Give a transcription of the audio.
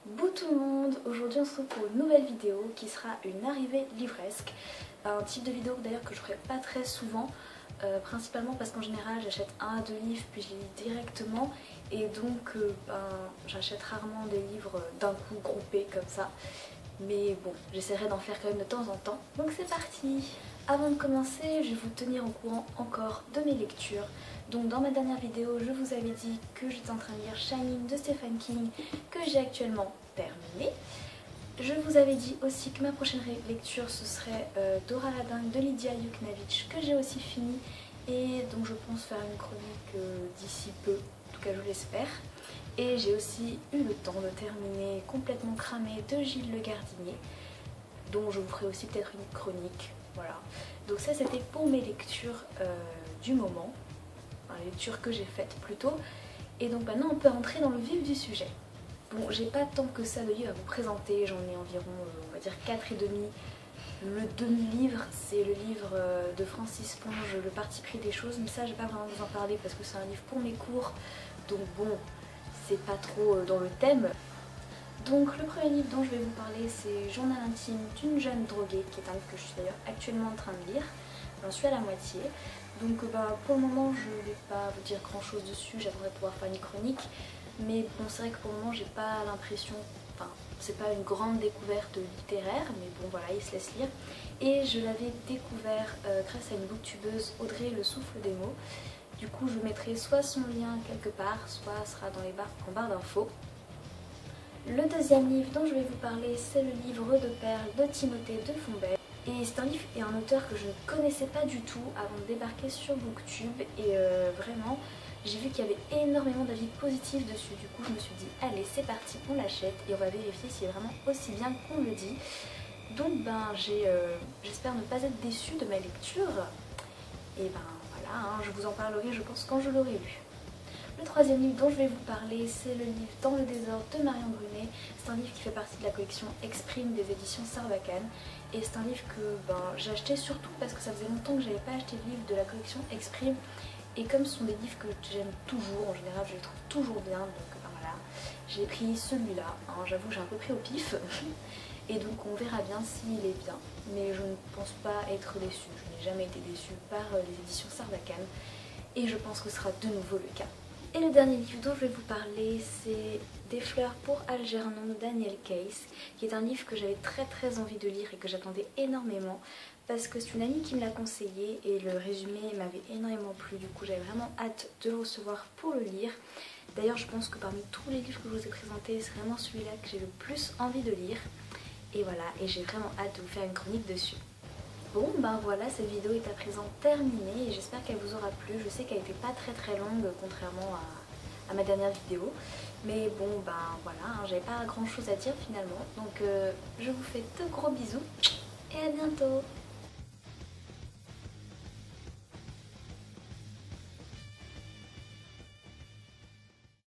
Bonjour tout le monde, aujourd'hui on se retrouve pour une nouvelle vidéo qui sera une arrivée livresque. Un type de vidéo d'ailleurs que je ferai pas très souvent, principalement parce qu'en général j'achète un à deux livres puis je les lis directement et donc j'achète rarement des livres d'un coup groupés comme ça. Mais bon, j'essaierai d'en faire quand même de temps en temps. Donc c'est parti! Avant de commencer, je vais vous tenir au courant encore de mes lectures. Donc dans ma dernière vidéo, je vous avais dit que j'étais en train de lire Shining de Stephen King, que j'ai actuellement terminé. Je vous avais dit aussi que ma prochaine lecture ce serait Dora la dingue de Lidia Yuknavitch, que j'ai aussi fini et donc je pense faire une chronique d'ici peu, en tout cas je l'espère. Et j'ai aussi eu le temps de terminer Complètement cramé de Gilles Le Gardinier, dont je vous ferai aussi peut-être une chronique. Voilà. Donc ça c'était pour mes lectures du moment, enfin, les lectures que j'ai faites plutôt. Et donc maintenant on peut rentrer dans le vif du sujet. Bon, j'ai pas tant que ça de livres à vous présenter, j'en ai environ on va dire 4 et demi. Le demi-livre, c'est le livre de Francis Ponge, Le parti pris des choses, mais ça je vais pas vraiment vous en parler parce que c'est un livre pour mes cours, donc bon, c'est pas trop dans le thème. Donc le premier livre dont je vais vous parler, c'est Journal intime d'une jeune droguée, qui est un livre que je suis d'ailleurs actuellement en train de lire. J'en suis à la moitié. Donc pour le moment je ne vais pas vous dire grand chose dessus, j'aimerais pouvoir faire une chronique. Mais bon, c'est vrai que pour le moment j'ai pas l'impression, enfin c'est pas une grande découverte littéraire, mais bon voilà, il se laisse lire. Et je l'avais découvert grâce à une booktubeuse, Audrey Le Souffle des mots. Du coup je mettrai soit son lien quelque part, soit sera dans les en barre d'infos. Le deuxième livre dont je vais vous parler, c'est le livre de perles de Timothée de Fombelle. Et c'est un livre et un auteur que je ne connaissais pas du tout avant de débarquer sur Booktube. Et vraiment, j'ai vu qu'il y avait énormément d'avis positifs dessus. Du coup, je me suis dit, allez, c'est parti, on l'achète et on va vérifier s'il est vraiment aussi bien qu'on le dit. Donc, j'espère ne pas être déçue de ma lecture. Et voilà, hein, je vous en parlerai, je pense, quand je l'aurai lu. Le troisième livre dont je vais vous parler, c'est le livre Dans le désordre de Marion Brunet. C'est un livre qui fait partie de la collection Exprime des éditions Sarbacane. Et c'est un livre que j'ai acheté surtout parce que ça faisait longtemps que je n'avais pas acheté de livre de la collection Exprime. Et comme ce sont des livres que j'aime toujours, en général je les trouve toujours bien, donc voilà. J'ai pris celui-là, hein, j'avoue j'ai un peu pris au pif. Et donc on verra bien s'il est bien. Mais je ne pense pas être déçue, je n'ai jamais été déçue par les éditions Sarbacane. Et je pense que ce sera de nouveau le cas. Et le dernier livre dont je vais vous parler, c'est Des fleurs pour Algernon de Daniel Case, qui est un livre que j'avais très envie de lire et que j'attendais énormément parce que c'est une amie qui me l'a conseillé et le résumé m'avait énormément plu. Du coup j'avais vraiment hâte de le recevoir pour le lire. D'ailleurs je pense que parmi tous les livres que je vous ai présentés, c'est vraiment celui-là que j'ai le plus envie de lire. Et voilà, et j'ai vraiment hâte de vous faire une chronique dessus. Bon voilà, cette vidéo est à présent terminée et j'espère qu'elle vous aura plu. Je sais qu'elle n'était pas très longue contrairement à ma dernière vidéo. Mais bon voilà, hein, j'avais pas grand chose à dire finalement. Donc je vous fais de gros bisous et à bientôt.